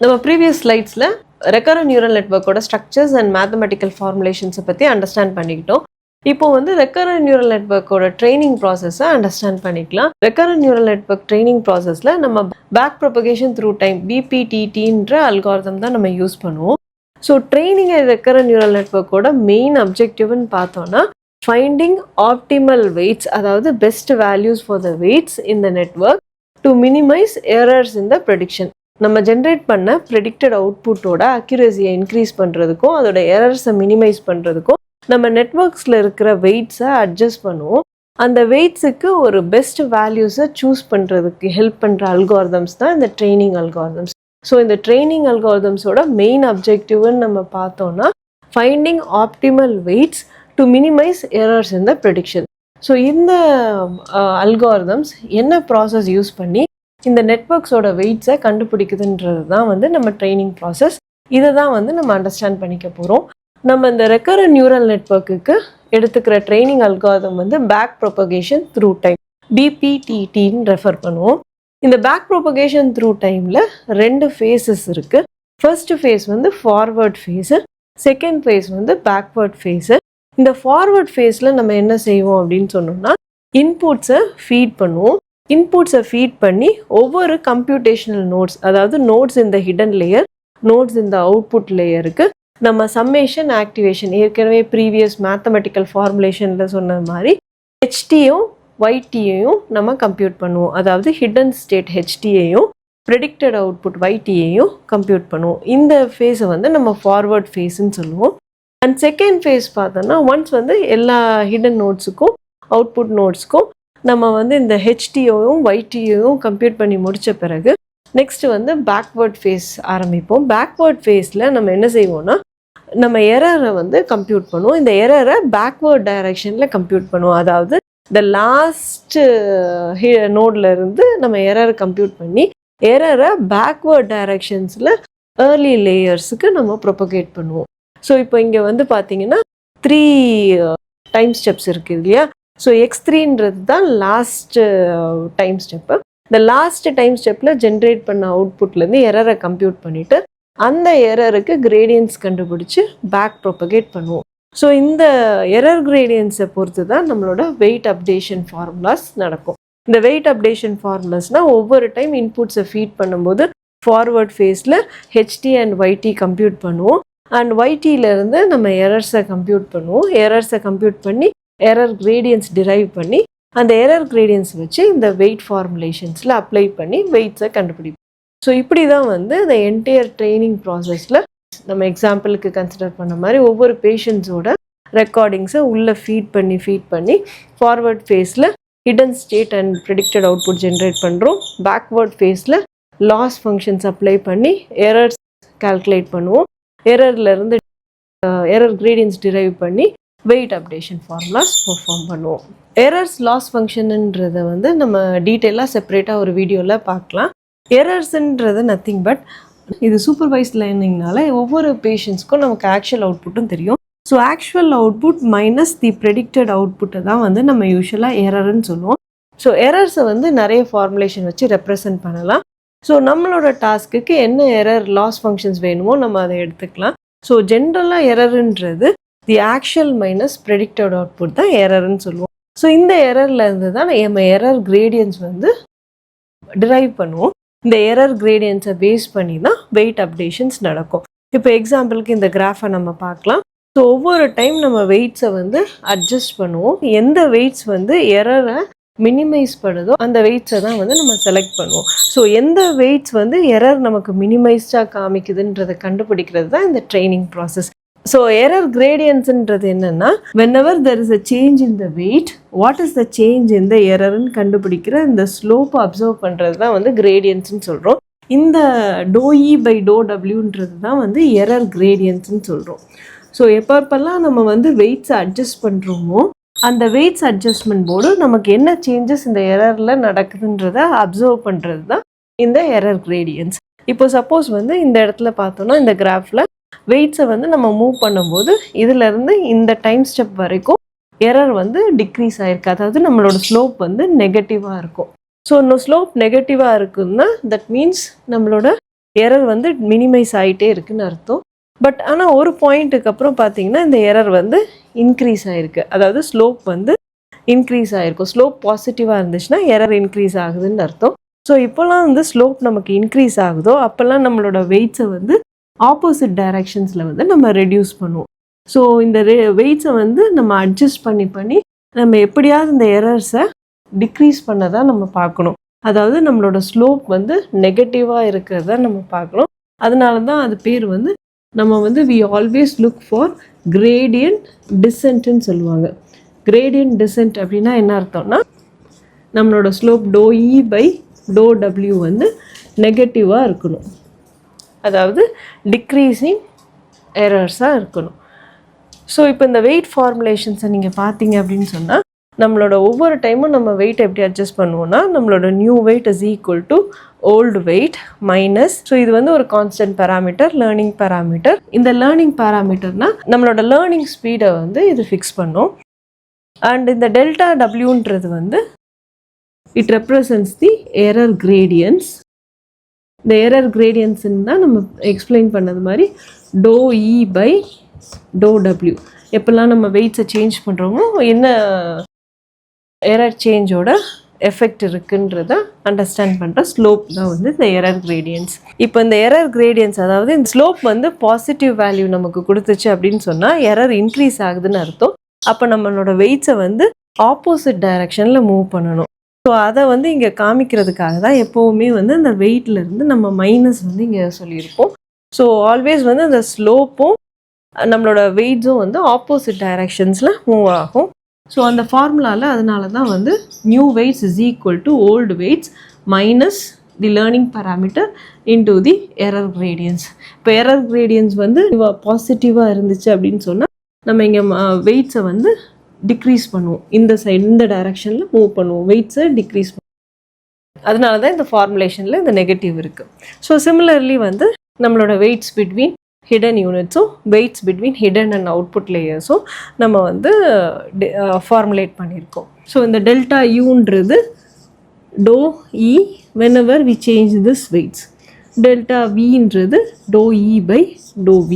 நம்ம ப்ரீவியஸ் ஸ்லைட்ஸில் recurrent neural நெட்வொர்க்கோட ஸ்ட்ரக்சர்ஸ் அண்ட் மேத்தமெட்டிக்கல் ஃபார்முலேஷன்ஸை பற்றி அண்டர்ஸ்டாண்ட் பண்ணிக்கிட்டோம். இப்போ வந்து ரெக்கரண்ட் நியூரல் நெட்வொர்க்கோட ட்ரைனிங் ப்ராசஸை அண்டர்ஸ்டாண்ட் பண்ணிக்கலாம். ரெக்கரண்ட் நியூரல் நெட்வொர்க் ட்ரைனிங் ப்ராசஸில் நம்ம பேக் ப்ரொபகேஷன் த்ரூ டைம் BPTTன்ற அல்காரிதம் தான் நம்ம யூஸ் பண்ணுவோம். ஸோ ட்ரைனிங் ரெக்கரண்ட் நியூரல் நெட்வொர்க்கோட மெயின் அப்ஜெக்டிவ்னு பார்த்தோன்னா ஃபைண்டிங் ஆப்டிமல் வெயிட்ஸ், அதாவது best values for the weights in the network to minimise errors in the prediction. நம்ம ஜென்ரேட் பண்ண ப்ரெடிக்டட் அவுட்புட்டோட அக்யூரஸியை இன்க்ரீஸ் பண்ணுறதுக்கும் அதோட எரர்ஸை மினிமைஸ் பண்ணுறதுக்கும் நம்ம நெட்வொர்க்ஸில் இருக்கிற வெயிட்ஸை அட்ஜஸ்ட் பண்ணுவோம். அந்த வெயிட்ஸுக்கு ஒரு பெஸ்ட் வேல்யூஸை சூஸ் பண்ணுறதுக்கு ஹெல்ப் பண்ணுற அல்காரிதம்ஸ் தான் இந்த ட்ரைனிங் அல்காரிதம்ஸ். ஸோ இந்த ட்ரைனிங் அல்காரிதம்ஸோட மெயின் அப்ஜெக்டிவ்னு நம்ம பார்த்தோன்னா finding optimal weights to minimise errors in the prediction. So இந்த அல்காரிதம்ஸ் என்ன ப்ராசஸ் யூஸ் பண்ணி இந்த நெட்வொர்க்ஸோட வெயிட்ஸை கண்டுபிடிக்குதுன்றது தான் வந்து நம்ம ட்ரைனிங் ப்ராசஸ். இதை தான் வந்து நம்ம அண்டர்ஸ்டாண்ட் பண்ணிக்க போகிறோம். நம்ம இந்த ரெக்கரண்ட் நியூரல் நெட்வொர்க்குக்கு எடுத்துக்கிற ட்ரைனிங் அல்காரிதம் வந்து பேக் ப்ரொபகேஷன் த்ரூ டைம், BPTTன்னு ரெஃபர் பண்ணுவோம். இந்த பேக் ப்ரொபகேஷன் த்ரூ டைமில் 2 ஃபேஸஸ் இருக்குது. ஃபர்ஸ்ட் ஃபேஸ் வந்து ஃபார்வர்ட் ஃபேஸு, செகண்ட் ஃபேஸ் வந்து பேக்வர்ட் ஃபேஸு. இந்த ஃபார்வர்ட் ஃபேஸில் நம்ம என்ன செய்வோம் அப்படின்னு சொன்னோம்னா இன்புட்ஸை ஃபீட் பண்ணுவோம். இன்புட்ஸை ஃபீட் பண்ணி ஒவ்வொரு கம்ப்யூட்டேஷனல் நோட்ஸ், அதாவது நோட்ஸ் இந்த ஹிடன் லேயர், நோட்ஸ் இந்த அவுட்புட் லேயருக்கு நம்ம சம்மேஷன் ஆக்டிவேஷன், ஏற்கனவே ப்ரீவியஸ் மேத்தமெட்டிக்கல் ஃபார்முலேஷனில் சொன்ன மாதிரி HTயும் YTயையும் நம்ம கம்ப்யூட் பண்ணுவோம். அதாவது ஹிடன் ஸ்டேட் HTயையும் ப்ரெடிக்டட் அவுட்புட் YTயையும் கம்ப்யூட் பண்ணுவோம். இந்த ஃபேஸை வந்து நம்ம ஃபார்வர்ட் ஃபேஸ்ன்னு சொல்லுவோம். அண்ட் செகண்ட் ஃபேஸ் பார்த்தோன்னா ஒன்ஸ் வந்து எல்லா ஹிடன் நோட்ஸுக்கும் அவுட்புட் நோட்ஸ்க்கும் நம்ம வந்து இந்த HTயையும் YTயையும் கம்ப்யூட் பண்ணி முடித்த பிறகு நெக்ஸ்ட் வந்து பேக்வேர்ட் ஃபேஸ் ஆரம்பிப்போம். பேக்வேர்ட் ஃபேஸில் நம்ம என்ன செய்வோம்னா நம்ம எரரை வந்து கம்ப்யூட் பண்ணுவோம். இந்த எரரை பேக்வேர்ட் டைரக்ஷனில் கம்ப்யூட் பண்ணுவோம். அதாவது இந்த லாஸ்ட்டு நோடில் இருந்து நம்ம எரரை கம்ப்யூட் பண்ணி எரரை பேக்வேர்ட் டைரக்ஷன்ஸில் ஏர்லி லேயர்ஸுக்கு நம்ம ப்ரொபகேட் பண்ணுவோம். ஸோ இப்போ இங்கே வந்து பார்த்தீங்கன்னா 3 டைம் ஸ்டெப்ஸ் இருக்குது இல்லையா? ஸோ X3ன்றது தான் லாஸ்ட்டு டைம் ஸ்டெப்பு. இந்த லாஸ்ட் டைம் ஸ்டெப்பில் ஜென்ரேட் பண்ண அவுட்புட்லேருந்து எரரை கம்ப்யூட் பண்ணிவிட்டு அந்த எரருக்கு கிரேடியன்ஸ் கண்டுபிடிச்சி பேக் ப்ரொபகேட் பண்ணுவோம். ஸோ இந்த எரர் கிரேடியன்ஸை பொறுத்து தான் நம்மளோட வெயிட் அப்டேஷன் ஃபார்முலாஸ் நடக்கும். இந்த வெயிட் அப்டேஷன் ஃபார்முலாஸ்னால் ஒவ்வொரு டைம் இன்புட்ஸை ஃபீட் பண்ணும்போது ஃபார்வர்ட் ஃபேஸில் HT அண்ட் YT கம்ப்யூட் பண்ணுவோம். அண்ட் YTயிலேருந்து நம்ம எரர்ஸை கம்ப்யூட் பண்ணுவோம். எரர்ஸை கம்ப்யூட் பண்ணி எரர் கிரேடியன்ஸ் டிரைவ் பண்ணி அந்த எரர் கிரேடியன்ஸ் வச்சு இந்த வெயிட் ஃபார்முலேஷன்ஸில் அப்ளை பண்ணி வெயிட்ஸை கண்டுபிடிப்போம். ஸோ இப்படி தான் வந்து இந்த என்டையர் ட்ரைனிங் ப்ராசஸில் நம்ம எக்ஸாம்பிளுக்கு கன்சிடர் பண்ண மாதிரி ஒவ்வொரு பேஷண்ட்ஸோட ரெக்கார்டிங்ஸை உள்ளே ஃபீட் பண்ணி ஃபார்வர்ட் ஃபேஸில் hidden state and predicted output generate பண்ணுறோம். பேக்வேர்ட் ஃபேஸில் லாஸ் ஃபங்க்ஷன்ஸ் அப்ளை பண்ணி எரர்ஸ் கால்குலேட் பண்ணுவோம். எரர்லேருந்து எரர் கிரேடியன்ஸ் டிரைவ் பண்ணி வெயிட் அப்டேஷன் ஃபார்முலாஸ் பெர்ஃபார்ம் பண்ணுவோம். எரர்ஸ் லாஸ் ஃபங்க்ஷனுன்றதை வந்து நம்ம டீட்டெயிலாக செப்பரேட்டாக ஒரு வீடியோவில் பார்க்கலாம். எரர்ஸுன்றது நத்திங் பட் இது சூப்பர்வைஸ்ட் லேர்னிங்னால ஒவ்வொரு பேஷண்ட்ஸ்க்கும் நமக்கு ஆக்சுவல் அவுட்புட்டும் தெரியும். ஸோ ஆக்சுவல் அவுட்புட் மைனஸ் தி ப்ரெடிக்டட் அவுட்புட்டை தான் வந்து நம்ம யூஸ்வலாக எரர்ன்னு சொல்லுவோம். ஸோ எரர்ஸை வந்து நிறைய ஃபார்முலேஷன் வச்சு ரெப்ரசன்ட் பண்ணலாம். ஸோ நம்மளோட டாஸ்க்குக்கு என்ன எரர் லாஸ் ஃபங்க்ஷன்ஸ் வேணுமோ நம்ம அதை எடுத்துக்கலாம். ஸோ ஜென்ரலாக எரருன்றது the actual minus predicted output தான் எரர்ன்னு சொல்லுவோம். ஸோ இந்த எரர்லேருந்து தான் நம்ம எரர் கிரேடியன்ஸ் வந்து டிரைவ் பண்ணுவோம். இந்த எரர் கிரேடியன்ஸை பேஸ் பண்ணி தான் வெயிட் அப்டேஷன்ஸ் நடக்கும். இப்போ எக்ஸாம்பிளுக்கு இந்த கிராஃபை நம்ம பார்க்கலாம். ஸோ ஒவ்வொரு டைம் நம்ம வெயிட்ஸை வந்து அட்ஜஸ்ட் பண்ணுவோம். எந்த வெயிட்ஸ் வந்து எரரை மினிமைஸ் பண்ணுதோ அந்த வெயிட்ஸை தான் வந்து நம்ம செலக்ட் பண்ணுவோம். ஸோ எந்த வெயிட்ஸ் வந்து எரர் நமக்கு மினிமைஸ்டாக காமிக்குதுன்றதை கண்டுபிடிக்கிறது தான் இந்த ட்ரைனிங் ப்ராசஸ். ஸோ எரர் கிரேடியன்ஸ்ன்றது என்னென்னா whenever there is a change in the weight, what is the change in the errorன்னு கண்டுபிடிக்கிற இந்த ஸ்லோப்பை அப்சர்வ் பண்ணுறது தான் வந்து கிரேடியன்ஸ்ன்னு சொல்கிறோம். இந்த ∂E/∂Wன்றது தான் வந்து எரர் கிரேடியன்ஸ்ன்னு சொல்கிறோம். ஸோ எப்பப்பெல்லாம் நம்ம வந்து வெயிட்ஸை அட்ஜஸ்ட் பண்ணுறோமோ அந்த வெயிட்ஸ் அட்ஜஸ்ட்மெண்ட் போர்டு நமக்கு என்ன சேஞ்சஸ் இந்த எரரில் நடக்குதுன்றதை அப்சர்வ் பண்ணுறது தான் இந்த எரர் கிரேடியன்ஸ். இப்போ சப்போஸ் வந்து இந்த இடத்துல பார்த்தோன்னா இந்த கிராஃபில் வெயிட்ஸை வந்து நம்ம மூவ் பண்ணும்போது இதிலேருந்து இந்த டைம் ஸ்டெப் வரைக்கும் எரர் வந்து டிக்ரீஸ் ஆகிருக்கு. அதாவது நம்மளோட ஸ்லோப் வந்து நெகட்டிவாக இருக்கும். ஸோ ஸ்லோப் நெகட்டிவாக இருக்குன்னா தட் மீன்ஸ் நம்மளோட எரர் வந்து மினிமைஸ் ஆகிட்டே இருக்குன்னு அர்த்தம். பட் ஆனால் ஒரு பாயிண்ட்டுக்கு அப்புறம் பார்த்தீங்கன்னா இந்த எரர் வந்து இன்க்ரீஸ் ஆகிருக்கு, அதாவது ஸ்லோப் வந்து இன்க்ரீஸ் ஆகிருக்கும். ஸ்லோப் பாசிட்டிவாக இருந்துச்சுன்னா எரர் இன்க்ரீஸ் ஆகுதுன்னு அர்த்தம். ஸோ இப்போல்லாம் வந்து ஸ்லோப் நமக்கு இன்க்ரீஸ் ஆகுதோ அப்போல்லாம் நம்மளோட வெயிட்ஸை வந்து ஆப்போசிட் டைரக்ஷன்ஸில் வந்து நம்ம ரெடியூஸ் பண்ணுவோம். ஸோ இந்த வெயிட்ஸை வந்து நம்ம அட்ஜஸ்ட் பண்ணி நம்ம எப்படியாவது இந்த எரர்ஸை டிக்ரீஸ் பண்ண தான் நம்ம பார்க்கணும். அதாவது நம்மளோட ஸ்லோப் வந்து நெகட்டிவாக இருக்கிறத நம்ம பார்க்கணும். அதனால தான் அது பேர் வந்து நம்ம வந்து we always look for gradient டிசென்ட்னு சொல்லுவாங்க. கிரேடியன்ட் டிசென்ட் அப்படின்னா என்ன அர்த்தம்னா நம்மளோட ஸ்லோப் ∂E/∂W வந்து நெகட்டிவாக இருக்கணும், அதாவது டிக்ரீஸிங் எரர்ஸாக இருக்கணும். ஸோ இப்போ இந்த வெயிட் ஃபார்முலேஷன்ஸை நீங்கள் பார்த்தீங்க அப்படின்னு சொன்னால் நம்மளோட ஒவ்வொரு டைமும் நம்ம வெயிட் எப்படி அட்ஜஸ்ட் பண்ணுவோம்னா நம்மளோட new weight is equal to old weight minus, so இது வந்து ஒரு கான்ஸ்டன்ட் பேராமீட்டர், லேர்னிங் பேராமீட்டர். இந்த லேர்னிங் பேராமீட்டர்னால் நம்மளோட லேர்னிங் ஸ்பீடை வந்து இது ஃபிக்ஸ் பண்ணும். அண்ட் இந்த டெல்டா டபிள்யூன்றது வந்து it represents the error gradients. இந்த எரர் கிரேடியன்ஸ்ன்னு தான் நம்ம எக்ஸ்பிளைன் பண்ணது மாதிரி ∂E/∂W. எப்பெல்லாம் நம்ம வெயிட்ஸை சேஞ்ச் பண்ணுறோமோ என்ன எரர் சேஞ்சோட எஃபெக்ட் இருக்குன்றத அண்டர்ஸ்டாண்ட் பண்ணுற ஸ்லோப் தான் வந்து இந்த எரர் கிரேடியன்ஸ். இப்போ இந்த எரர் கிரேடியன்ஸ், அதாவது இந்த ஸ்லோப் வந்து பாசிட்டிவ் வேல்யூ நமக்கு கொடுத்துச்சு அப்படின்னு சொன்னால் எரர் இன்க்ரீஸ் ஆகுதுன்னு அர்த்தம். அப்போ நம்மளோட வெயிட்ஸை வந்து ஆப்போசிட் டைரக்ஷனில் மூவ் பண்ணணும். ஸோ அதை வந்து இங்கே காமிக்கிறதுக்காக தான் எப்போவுமே வந்து இந்த வெயிட்லேருந்து நம்ம மைனஸ் வந்து இங்கே சொல்லியிருப்போம். ஸோ ஆல்வேஸ் வந்து அந்த ஸ்லோப்பும் நம்மளோட வெயிட்ஸும் வந்து ஆப்போசிட் டைரக்ஷன்ஸில் மூவ் ஆகும். ஸோ அந்த ஃபார்முலாவில் அதனால தான் வந்து new weights is equal to old weights minus the learning parameter into the error gradients. இப்போ எரர் கிரேடியன்ஸ் வந்து பாசிட்டிவாக இருந்துச்சு அப்படின்னு சொன்னால் நம்ம இங்கே வெயிட்ஸை வந்து டிக்ரீஸ் பண்ணுவோம், இந்த சைடு இந்த டைரக்ஷனில் மூவ் பண்ணுவோம், வெயிட்ஸை டிக்ரீஸ் பண்ணுவோம். அதனால தான் இந்த ஃபார்முலேஷனில் இந்த நெகட்டிவ் இருக்குது. ஸோ சிமிலர்லி வந்து நம்மளோட வெயிட்ஸ் பிட்வீன் ஹிடன் யூனிட்ஸும் weights between hidden and output லேயர்ஸும் நம்ம வந்து ஃபார்முலேட் பண்ணியிருக்கோம். ஸோ இந்த டெல்டா யூன்றது ∂E whenever we change this weights, delta வின்றது ∂E/∂V.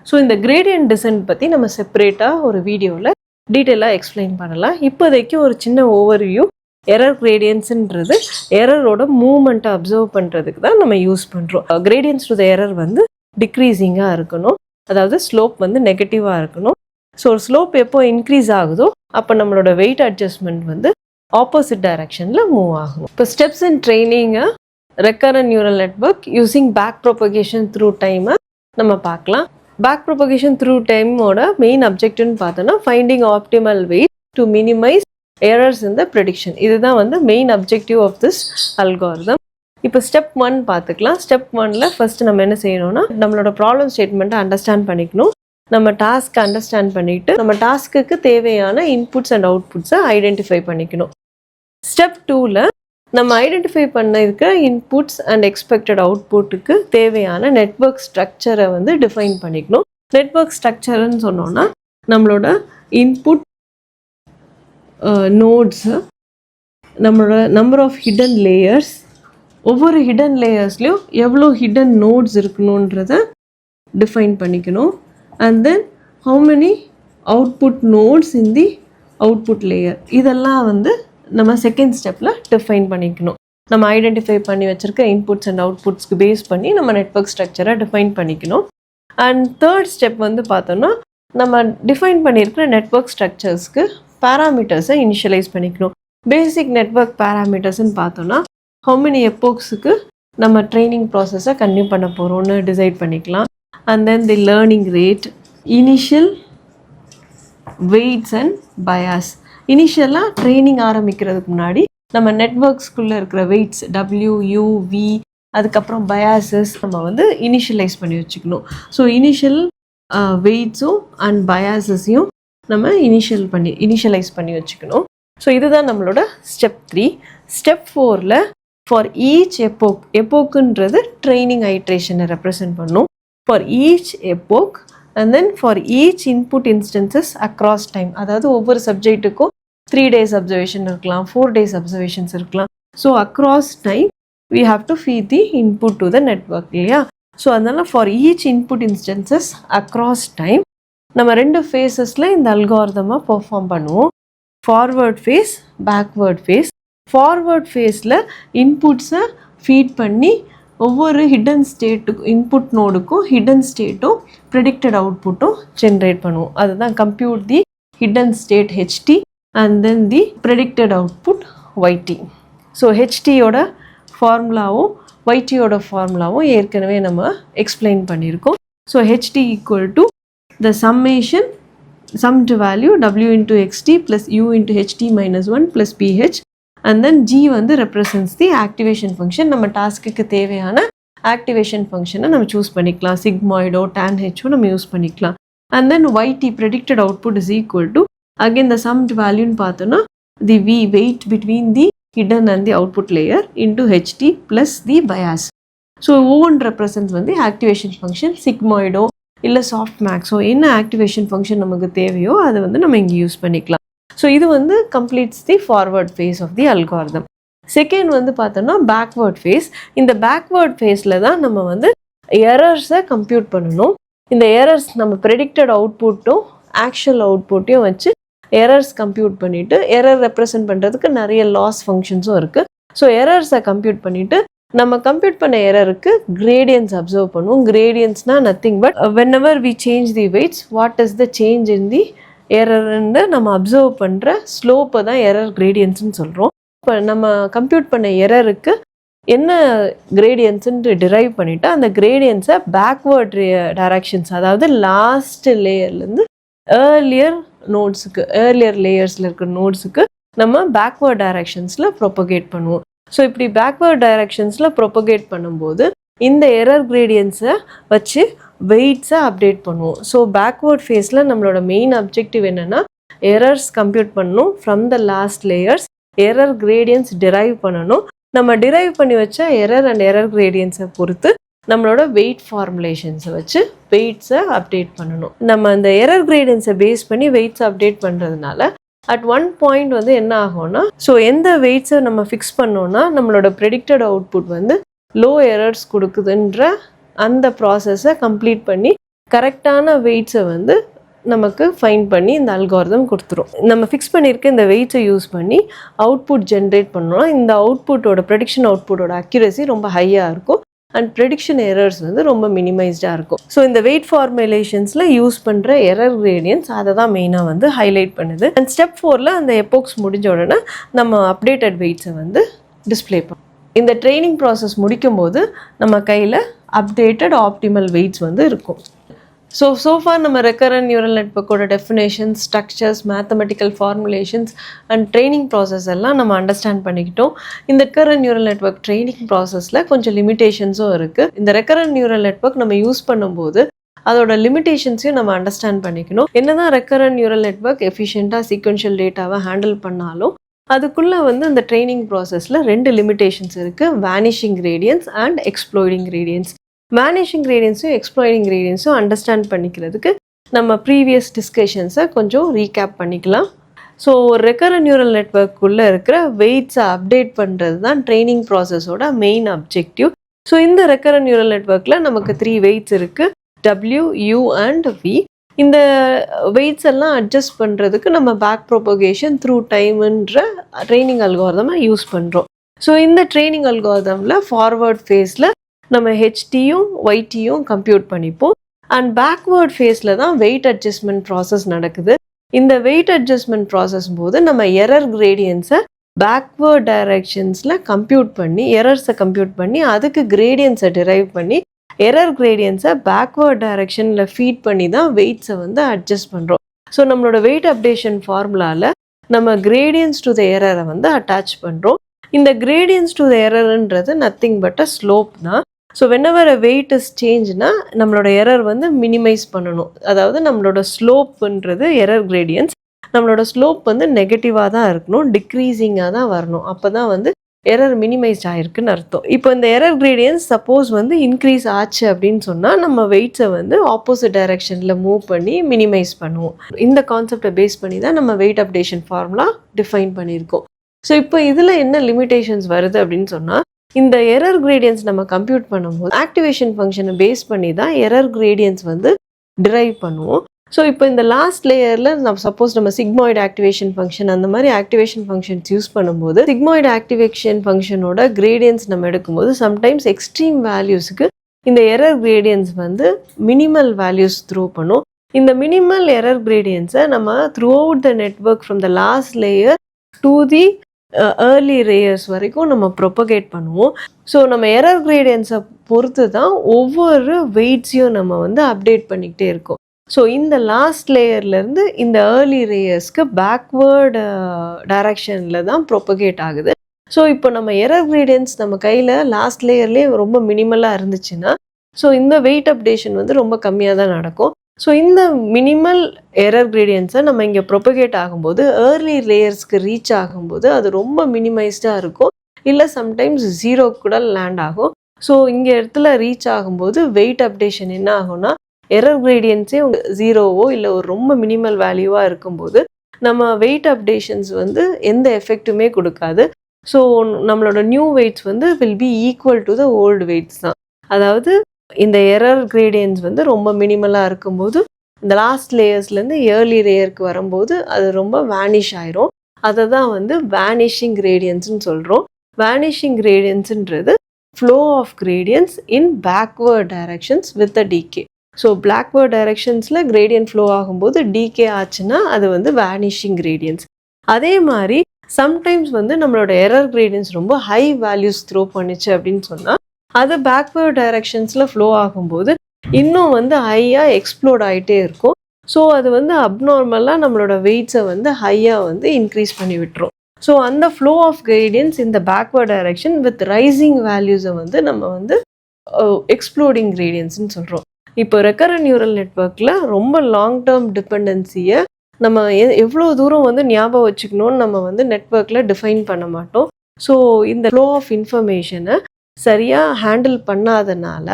ஸோ இந்த கிரேடியன்ட் டிசென்ட் பற்றி நம்ம செப்பரேட்டாக ஒரு வீடியோவில் டீட்டெயிலாக எக்ஸ்பிளைன் பண்ணலாம். இப்போதைக்கு ஒரு சின்ன ஓவர்வியூ, எரர் கிரேடியன்ஸுன்றது எரரோட மூவ்மெண்ட்டை அப்சர்வ் பண்ணுறதுக்கு தான் நம்ம யூஸ் பண்ணுறோம். கிரேடியன்ஸ் டு த எரர் வந்து டிக்ரீஸிங்காக இருக்கணும், அதாவது ஸ்லோப் வந்து நெகட்டிவாக இருக்கணும். ஸோ ஸ்லோப் எப்போ இன்க்ரீஸ் ஆகுதோ அப்போ நம்மளோட வெயிட் அட்ஜஸ்ட்மெண்ட் வந்து ஆப்போசிட் டைரக்ஷனில் மூவ் ஆகும். இப்போ steps in training recurrent neural network using back propagation through டைமை நம்ம பார்க்கலாம். பேக் ப்ரொபகேஷன் த்ரூ டைமோட மெயின் அப்ஜெக்டிவ்னு பார்த்தோன்னா finding optimal weight to minimise errors in the prediction. இதுதான் வந்து main objective of this algorithm. இப்போ ஸ்டெப் 1 பார்த்துக்கலாம். ஸ்டெப் 1ல் ஃபஸ்ட்டு நம்ம என்ன செய்யணும்னா நம்மளோட ப்ராப்ளம் ஸ்டேட்மெண்ட்டை அண்டர்ஸ்டாண்ட் பண்ணிக்கணும். நம்ம டாஸ்க்கை அண்டர்ஸ்டாண்ட் பண்ணிவிட்டு நம்ம டாஸ்க்குக்கு தேவையான இன்புட்ஸ் அண்ட் அவுட்புட்ஸை ஐடென்டிஃபை பண்ணிக்கணும். ஸ்டெப் 2ல் நம்ம ஐடென்டிஃபை பண்ண இருக்கிற இன்புட்ஸ் அண்ட் எக்ஸ்பெக்டட் அவுட்புட்டுக்கு தேவையான நெட்வொர்க் ஸ்ட்ரக்சரை வந்து டிஃபைன் பண்ணிக்கணும். நெட்வொர்க் ஸ்ட்ரக்சர்னு சொன்னோன்னா நம்மளோட இன்புட் நோட்ஸு, நம்மளோட நம்பர் ஆஃப் ஹிடன் லேயர்ஸ், ஒவ்வொரு ஹிடன் லேயர்ஸ்லேயும் எவ்வளோ ஹிடன் நோட்ஸ் இருக்கணுன்றத டிஃபைன் பண்ணிக்கணும். And then how many output notes in the output layer, இதெல்லாம் வந்து நம்ம செகண்ட் ஸ்டெப்பில் டிஃபைன் பண்ணிக்கணும். நம்ம ஐடென்டிஃபை பண்ணி வச்சுருக்க இன்புட்ஸ் அண்ட் அவுட்புட்ஸ்க்கு பேஸ் பண்ணி நம்ம நெட்வொர்க் ஸ்ட்ரக்சரை டிஃபைன் பண்ணிக்கணும். அண்ட் தேர்ட் ஸ்டெப் வந்து பார்த்தோன்னா நம்ம டிஃபைன் பண்ணியிருக்கிற நெட்வொர்க் ஸ்ட்ரக்சர்ஸ்க்கு பேராமீட்டர்ஸை இனிஷியலைஸ் பண்ணிக்கணும். பேசிக் நெட்வொர்க் பேராமீட்டர்ஸ்ன்னு பார்த்தோன்னா how many epochsக்கு நம்ம ட்ரைனிங் ப்ராசஸை கன்டினியூ பண்ண போகிறோம்னு டிசைட் பண்ணிக்கலாம். And then the learning rate, initial weights and bias. இனிஷியலாக ட்ரைனிங் ஆரம்பிக்கிறதுக்கு முன்னாடி நம்ம நெட்வொர்க்ஸ்குள்ளே இருக்கிற வெயிட்ஸ் W, U, V, அதுக்கப்புறம் பயாசஸ் நம்ம வந்து இனிஷியலைஸ் பண்ணி வச்சுக்கணும். ஸோ இனிஷியல் வெயிட்ஸும் அண்ட் பயாசஸையும் நம்ம இனிஷியலைஸ் பண்ணி வச்சுக்கணும். ஸோ இதுதான் நம்மளோட ஸ்டெப் 3. ஸ்டெப் 4ல் ஃபார் ஈச் எப்போக்குன்றது ட்ரைனிங் ஐட்ரேஷனை ரெப்ரசன்ட் பண்ணும். For each epoch and then for each input instances across time, அதாவது ஒவ்வொரு சப்ஜெக்ட்டுக்கும் 3 days அப்சர்வேஷன் இருக்கலாம், 4 days அப்சர்வேஷன்ஸ் இருக்கலாம். So across time we have to feed the input to the network இல்லையா. So அதனால் for each input instances across time நம்ம 2 ஃபேஸஸில் இந்த அல்காரிதமாக பெர்ஃபார்ம் பண்ணுவோம். Forward phase, backward phase. Forward ஃபேஸில் இன்புட்ஸை ஃபீட் பண்ணி ஒவ்வொரு ஹிடன் ஸ்டேட்டுக்கும் இன்புட் நோடுக்கும் ஹிடன் ஸ்டேட்டும் ப்ரெடிக்டட் அவுட்புட்டும் ஜென்ரேட் பண்ணுவோம். அதுதான் compute the hidden state HT and then the predicted output YT. So ஹெச்டியோட ஃபார்முலாவும் ஒய்டியோட ஃபார்முலாவும் ஏற்கனவே நம்ம எக்ஸ்பிளைன் பண்ணியிருக்கோம். So HT equal to the summation summed value w into xt plus u into ht minus 1 plus ph and then g வந்து represents the activation function. நம்ம டாஸ்க்குக்கு தேவையான ஆக்டிவேஷன் ஃபங்க்ஷனை நம்ம சூஸ் பண்ணிக்கலாம். சிக்மாய்டோ tan h நம்ம யூஸ் பண்ணிக்கலாம். and then yt predicted output is equal to again the summed value ன்னு பார்த்தோன்னா the v weight between the hidden and the output layer into ht plus the bias. So o1 represents வந்து activation function, சிக்மாய்டோ இல்லை soft மேக்ஸோ என்ன activation function நமக்கு தேவையோ அதை வந்து நம்ம இங்கே யூஸ் பண்ணிக்கலாம். ஸோ இது வந்து completes the forward phase of the algorithm. Second வந்து பார்த்தோன்னா பேக்வேர்ட் ஃபேஸ். இந்த பேக்வேர்ட் ஃபேஸில் தான் நம்ம வந்து எரர்ஸை கம்ப்யூட் பண்ணணும். இந்த எரர்ஸ் நம்ம ப்ரெடிக்டட் அவுட்புட்டும் ஆக்சுவல் அவுட்புட்டையும் வச்சு எரர்ஸ் கம்ப்யூட் பண்ணிவிட்டு எரர் ரெப்ரசன்ட் பண்ணுறதுக்கு நிறைய லாஸ் ஃபங்க்ஷன்ஸும் இருக்குது. ஸோ எரர்ஸை கம்ப்யூட் பண்ணிவிட்டு நம்ம கம்ப்யூட் பண்ண எரருக்கு கிரேடியன்ஸ் அப்சர்வ் பண்ணுவோம். கிரேடியன்ஸ்னால் nothing but whenever we change the weights what is the change in the error-ன்னு நம்ம அப்சர்வ் பண்ணுற ஸ்லோப்பை தான் எரர் கிரேடியன்ஸ்னு சொல்கிறோம். இப்போ நம்ம கம்ப்யூட் பண்ண எரருக்கு என்ன கிரேடியன்ஸுன்ட்டு டிரைவ் பண்ணிவிட்டு அந்த கிரேடியன்ஸை பேக்வேர்ட் டைரக்ஷன்ஸ், அதாவது லாஸ்ட் லேயர்லேருந்து ஏர்லியர் நோட்ஸுக்கு, ஏர்லியர் லேயர்ஸில் இருக்கிற நோட்ஸுக்கு நம்ம பேக்வேர்ட் டைரக்ஷன்ஸில் ப்ரொபகேட் பண்ணுவோம். ஸோ இப்படி பேக்வேர்ட் டைரக்ஷன்ஸில் ப்ரொபகேட் பண்ணும்போது இந்த எரர் கிரேடியன்ஸை வச்சு வெயிட்ஸை அப்டேட் பண்ணுவோம். ஸோ பேக்வேர்ட் ஃபேஸில் நம்மளோட மெயின் அப்ஜெக்டிவ் என்னென்னா எரர்ஸ் கம்ப்யூட் பண்ணணும் from the last layers, error gradients drive பண்ணணும். நம்ம டிரைவ் பண்ணி வச்ச எரர் அண்ட் எரர் கிரேடியன்ஸை பொறுத்து நம்மளோட வெயிட் ஃபார்முலேஷன்ஸை வச்சு வெயிட்ஸை அப்டேட் பண்ணணும். நம்ம அந்த எரர் கிரேடியன்ஸை பேஸ் பண்ணி வெயிட்ஸை அப்டேட் பண்ணுறதுனால அட் ஒன் பாயிண்ட் வந்து என்ன ஆகும்னா, ஸோ எந்த வெயிட்ஸை நம்ம ஃபிக்ஸ் பண்ணோன்னா நம்மளோட ப்ரெடிக்டட் அவுட்புட் வந்து லோ எரர்ஸ் கொடுக்குதுன்ற அந்த ப்ராசஸை கம்ப்ளீட் பண்ணி கரெக்டான வெயிட்ஸை வந்து நமக்கு ஃபைண்ட் பண்ணி இந்த அல்காரிதம் கொடுத்துரும். நம்ம ஃபிக்ஸ் பண்ணியிருக்க இந்த வெயிட்ஸை யூஸ் பண்ணி அவுட்புட் ஜென்ரேட் பண்ணோன்னா இந்த அவுட்புட்டோட ப்ரெடிக்ஷன் அவுட்புட்டோட அக்யூரசி ரொம்ப ஹையாக இருக்கும் அண்ட் ப்ரெடிக்ஷன் எரர்ஸ் வந்து ரொம்ப மினிமைஸ்டாக இருக்கும். ஸோ இந்த வெயிட் ஃபார்முலேஷன்ஸில் யூஸ் பண்ணுற எரர் கிரேடியன்ஸ் அதை தான் மெயினாக வந்து ஹைலைட் பண்ணுது. அண்ட் ஸ்டெப் 4ல் அந்த எபோக்ஸ் முடிஞ்ச உடனே நம்ம அப்டேட்டட் வெயிட்ஸை வந்து டிஸ்பிளே பண்ணும். இந்த ட்ரைனிங் ப்ராசஸ் முடிக்கும் போது நம்ம கையில் அப்டேட்டட் ஆப்டிமல் வெயிட்ஸ் வந்து இருக்கும். So far நம்ம ரெக்கரண்ட் நியூரல் நெட்வொர்க்கோட definitions, structures, mathematical formulations and training process எல்லாம் நம்ம அண்டர்ஸ்டாண்ட் பண்ணிக்கிட்டோம். இந்த ரெக்கரண்ட் நியூரல் நெட்வொர்க் ட்ரைனிங் ப்ராசஸில் கொஞ்சம் லிமிடேஷன்ஸும் இருக்குது. இந்த ரெக்கரண்ட் நியூரல் நெட்வொர்க் நம்ம யூஸ் பண்ணும்போது அதோட லிமிடேஷன்ஸையும் நம்ம அண்டர்ஸ்டாண்ட் பண்ணிக்கணும். என்னதான் ரெக்கரண்ட் நியூரல் நெட்வொர்க் எஃபிஷியண்ட்டாக சீக்வென்ஷியல் டேட்டாவை ஹேண்டில் பண்ணாலும் அதுக்குள்ளே வந்து இந்த ட்ரைனிங் ப்ராசஸில் 2 லிமிடேஷன்ஸ் இருக்குது, vanishing gradients and exploding gradients. Vanishing கிரேடியன்ஸும் எக்ஸ்ப்ளோடிங் கிரேடியன்ஸும் அண்டர்ஸ்டாண்ட் பண்ணிக்கிறதுக்கு நம்ம ப்ரீவியஸ் டிஸ்கஷன்ஸை கொஞ்சம் ரீகேப் பண்ணிக்கலாம். ஸோ ரெக்கரண்ட் நியூரல் நெட்வொர்க்குள்ளே இருக்கிற வெயிட்ஸை அப்டேட் பண்ணுறது தான் ட்ரைனிங் ப்ராசஸோட மெயின் அப்ஜெக்டிவ். ஸோ இந்த ரெக்கரண்ட் நியூரல் நெட்வொர்க்கில் நமக்கு 3 வெயிட்ஸ் இருக்குது, W, U அண்ட் V. இந்த வெயிட்ஸ் எல்லாம் அட்ஜஸ்ட் பண்ணுறதுக்கு நம்ம பேக் ப்ரொபகேஷன் த்ரூ டைம்ன்ற ட்ரைனிங் அல்காரிதமை யூஸ் பண்ணுறோம். ஸோ இந்த ட்ரைனிங் அல்காரிதமில் ஃபார்வர்ட் ஃபேஸில் நம்ம ஹெச்டியும் ஒய்டியும் கம்ப்யூட் பண்ணிப்போம் அண்ட் பேக்வேர்ட் ஃபேஸில் தான் வெயிட் அட்ஜஸ்ட்மெண்ட் ப்ராசஸ் நடக்குது. இந்த வெயிட் அட்ஜஸ்ட்மெண்ட் ப்ராசஸ் போது நம்ம எரர் கிரேடியன்ஸை பேக்வேர்ட் டைரக்ஷன்ஸில் கம்ப்யூட் பண்ணி எரர்ஸை கம்ப்யூட் பண்ணி அதுக்கு கிரேடியன்ஸை டிரைவ் பண்ணி எரர் கிரேடியன்ஸை பேக்வேர்ட் டைரக்ஷனில் ஃபீட் பண்ணி தான் வெயிட்ஸை வந்து அட்ஜஸ்ட் பண்ணுறோம். ஸோ நம்மளோட வெயிட் அப்டேஷன் ஃபார்முலாவில் நம்ம கிரேடியன்ஸ் டு த எரரை வந்து அட்டாச் பண்ணுறோம். இந்த கிரேடியன்ஸ் டு த எரர்ன்றது நத்திங் பட் அ ஸ்லோப் தான். So whenever a weight is சேஞ்ச்னா நம்மளோட எரர் வந்து மினிமைஸ் பண்ணணும். அதாவது நம்மளோட ஸ்லோப்புன்றது எரர் கிரேடியன்ஸ், நம்மளோட ஸ்லோப் வந்து நெகட்டிவாக தான் இருக்கணும், டிக்ரீஸிங்காக தான் வரணும். அப்போ தான் வந்து எரர் மினிமைஸ்ட் ஆகிருக்குன்னு அர்த்தம். இப்போ இந்த எரர் கிரேடியன்ஸ் சப்போஸ் வந்து இன்க்ரீஸ் ஆச்சு அப்படின்னு சொன்னால் நம்ம வெயிட்ஸை வந்து ஆப்போசிட் டைரக்ஷனில் மூவ் பண்ணி மினிமைஸ் பண்ணுவோம். இந்த கான்செப்டை பேஸ் பண்ணி தான் நம்ம வெயிட் அப்டேஷன் ஃபார்முலா டிஃபைன் பண்ணியிருக்கோம். ஸோ இப்போ இதில் என்ன லிமிடேஷன்ஸ் வருது அப்படின்னு சொன்னால் இந்த எரர் கிரேடியன்ஸ் நம்ம கம்ப்யூட் பண்ணும்போது ஆக்டிவேஷன் ஃபங்க்ஷனை பேஸ் பண்ணி தான் எரர் கிரேடியன்ஸ் வந்து டிரைவ் பண்ணுவோம். ஸோ இப்போ இந்த லாஸ்ட் லேயரில் சப்போஸ் நம்ம சிக்மாய்டு ஆக்டிவேஷன் ஃபங்க்ஷன் அந்த மாதிரி ஆக்டிவேஷன் ஃபங்க்ஷன்ஸ் யூஸ் பண்ணும்போது சிக்மாய்டு ஆக்டிவேஷன் ஃபங்க்ஷனோட கிரேடியன்ஸ் நம்ம எடுக்கும்போது சம்டைம்ஸ் எக்ஸ்ட்ரீம் வேல்யூஸுக்கு இந்த எரர் கிரேடியன்ஸ் வந்து மினிமல் வேல்யூஸ் த்ரோ பண்ணும். இந்த மினிமல் எரர் கிரேடியன்ஸை நம்ம through out the network from the last layer to the early layers வரைக்கும் நம்ம ப்ரொபகேட் பண்ணுவோம். ஸோ நம்ம எரர் கிரேடியன்ஸை பொறுத்து தான் ஒவ்வொரு வெயிட்ஸையும் நம்ம வந்து அப்டேட் பண்ணிக்கிட்டே இருக்கோம். ஸோ இந்த லாஸ்ட் லேயர்லேருந்து இந்த ஏர்லி லேயர்ஸ்க்கு பேக்வேர்டு டைரக்ஷனில் தான் ப்ரொபகேட் ஆகுது. ஸோ இப்போ நம்ம எரர் கிரேடியன்ஸ் நம்ம கையில் லாஸ்ட் லேயர்லேயே ரொம்ப மினிமலாக இருந்துச்சுன்னா ஸோ இந்த வெயிட் அப்டேஷன் வந்து ரொம்ப கம்மியாக தான் நடக்கும். ஸோ இந்த மினிமல் எரர் கிரேடியன்ஸை நம்ம இங்கே ப்ரொபகேட் ஆகும்போது ஏர்லி லேயர்ஸ்க்கு ரீச் ஆகும்போது அது ரொம்ப மினிமைஸ்டாக இருக்கும், இல்லை சம்டைம்ஸ் 0 கூட லேண்ட் ஆகும். ஸோ இங்கே இடத்துல ரீச் ஆகும்போது வெயிட் அப்டேஷன் என்ன ஆகும்னா எரர் கிரேடியன்ஸே 0வோ இல்லை ஒரு ரொம்ப மினிமல் வேல்யூவாக இருக்கும்போது நம்ம வெயிட் அப்டேஷன்ஸ் வந்து எந்த எஃபெக்ட்டுமே கொடுக்காது. ஸோ நம்மளோட நியூ வெயிட்ஸ் வந்து will be equal to the old weights தான். அதாவது இந்த எரர் கிரேடியன்ஸ் வந்து ரொம்ப மினிமலாக இருக்கும்போது இந்த லாஸ்ட் லேயர்ஸ்லேருந்து ஏர்லி லேயருக்கு வரும்போது அது ரொம்ப வேனிஷ் ஆயிரும். அதை தான் வந்து வேனிஷிங் கிரேடியன்ஸ்னு சொல்கிறோம். வேனிஷிங் கிரேடியன்ஸுன்றது flow of gradients in backward directions with a decay. So backward டைரக்ஷன்ஸில் கிரேடியன்ட் ஃப்ளோ ஆகும்போது டிகே ஆச்சுன்னா அது வந்து வேனிஷிங் கிரேடியன்ஸ். அதே மாதிரி சம்டைம்ஸ் வந்து நம்மளோட எரர் கிரேடியன்ஸ் ரொம்ப ஹை வேல்யூஸ் த்ரோ பண்ணிச்சு அப்படின்னு சொன்னால் அது பேக்வேர்ட் டைரக்ஷன்ஸில் ஃப்ளோ ஆகும்போது இன்னும் வந்து ஹையாக எக்ஸ்ப்ளோர்ட் ஆகிட்டே இருக்கும். ஸோ அது வந்து அப்நார்மலாக நம்மளோட வெயிட்ஸை வந்து ஹையாக வந்து இன்க்ரீஸ் பண்ணி விட்டுரும். ஸோ அந்த ஃப்ளோ ஆஃப் கிரேடியன்ஸ் இந்த பேக்வேர்ட் டைரக்ஷன் வித் ரைசிங் வேல்யூஸை வந்து நம்ம வந்து எக்ஸ்ப்ளோடிங் கிரேடியன்ஸ்னு சொல்கிறோம். இப்போ ரெக்கரண்ட் நியூரல் நெட்வொர்க்கில் ரொம்ப லாங் டேர்ம் டிபெண்டன்சியை நம்ம எவ்வளோ தூரம் வந்து ஞாபகம் வச்சுக்கணும்னு நம்ம வந்து நெட்வொர்க்கில் டிஃபைன் பண்ண மாட்டோம். ஸோ இந்த ஃப்ளோ ஆஃப் இன்ஃபர்மேஷனை சரியாக ஹேண்டில் பண்ணாதனால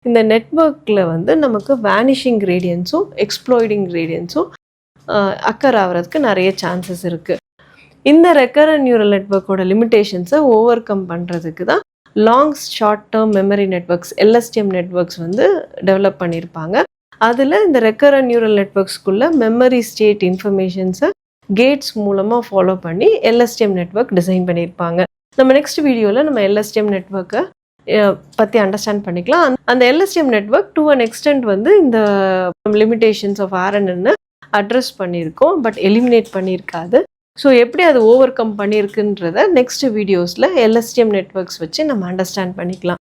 இந்த நெட்வொர்க்கில் வந்து நமக்கு வேனிஷிங் கிரேடியன்ஸும் எக்ஸ்ப்ளாய்டிங் கிரேடியன்ஸும் அக்கர் ஆகிறதுக்கு நிறைய சான்சஸ் இருக்குது. இந்த ரெக்கரண்ட் நியூரல் நெட்வொர்க்கோட லிமிட்டேஷன்ஸை ஓவர் கம் பண்ணுறதுக்கு தான் long short term memory networks LSTM networks வந்து டெவலப் பண்ணியிருப்பாங்க. அதில் இந்த ரெக்கரண்ட் நியூரல் நெட்வொர்க்ஸ்குள்ளே மெமரி ஸ்டேட் இன்ஃபர்மேஷன்ஸை கேட்ஸ் மூலமாக ஃபாலோ பண்ணி எல்எஸ்டிஎம் நெட்வொர்க் டிசைன் பண்ணியிருப்பாங்க. நம்ம நெக்ஸ்ட் வீடியோவில் நம்ம எல்எஸ்டிஎம் நெட்வொர்க்கை பற்றி அண்டர்ஸ்டாண்ட் பண்ணிக்கலாம். அந்த LSTM network to an extent வந்து இந்த லிமிட்டேஷன்ஸ் ஆஃப் ஆர்என்என்னு அட்ரஸ் பண்ணியிருக்கோம், பட் எலிமினேட் பண்ணியிருக்காது. ஸோ எப்படி அது ஓவர் கம் பண்ணியிருக்குன்றத நெக்ஸ்ட் வீடியோஸில் எல்எஸ்டிஎம் நெட்வொர்க்ஸ் வச்சு நம்ம அண்டர்ஸ்டாண்ட் பண்ணிக்கலாம்.